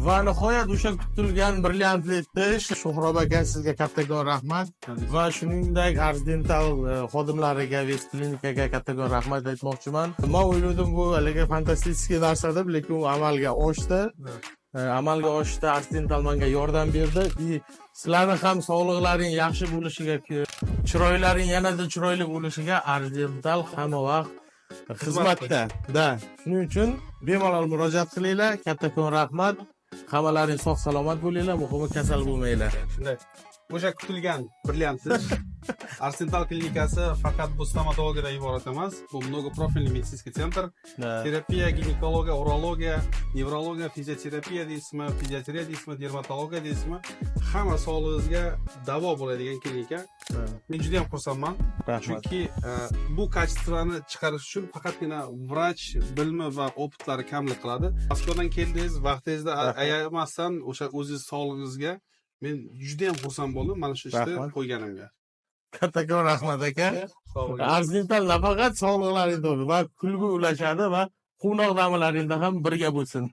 Va nihoyat o'sha kutilgan brilliantli tish Shuhrob aka, sizga kattakon rahmat va shuningdek Ardental xodimlariga, West klinikaga kattakon rahmat aytmoqchiman. Men o'yladim bu haligi fantastik narsa deb, lekin u amalga oshdi. Amalga oshdi, Ardental menga yordam berdi. Sizlarning ham sog'liqlaring yaxshi bo'lishiga, chiroylaring yanada chiroyli bo'lishiga Ardental hamma vaqt xizmatda. Shuning uchun bemalol murojaat qilinglar. Kattakon rahmat. Hammalaring sog' salomat bo'linglar, muhimi kasal bo'lmanglar. Shunday. O'sha kutilgan brilliant tish Ardental klinikasi faqat bu stomatologiyadan iborat emas. Bu mnogoprofilniy meditsinskiy sentr. Terapiya, ginekologiya, urologiya, nevrologiya, fizioterapiya deysizmi, pediatriya deysizmi, dermatologiya deysizmi, hamma sog'lig'ingizga davo bo'ladigan klinika. Men juda ham xursandman. Chunki bu kачествоni chiqarish uchun faqatgina vrach bilimi va opitlari kamlik qiladi. Moskvadan keldingiz, vaqtingizda ayamasdan o'sha o'zingiz sog'lig'ingizga men juda ham xursand bo'ldim mana shu ishni qo'yganimga. Kattakon rahmat aka. Ardental nafaqat sog'liqlaringizga va kulgu ulashadi va quvnoq damlaringizda ham birga bo'lsin.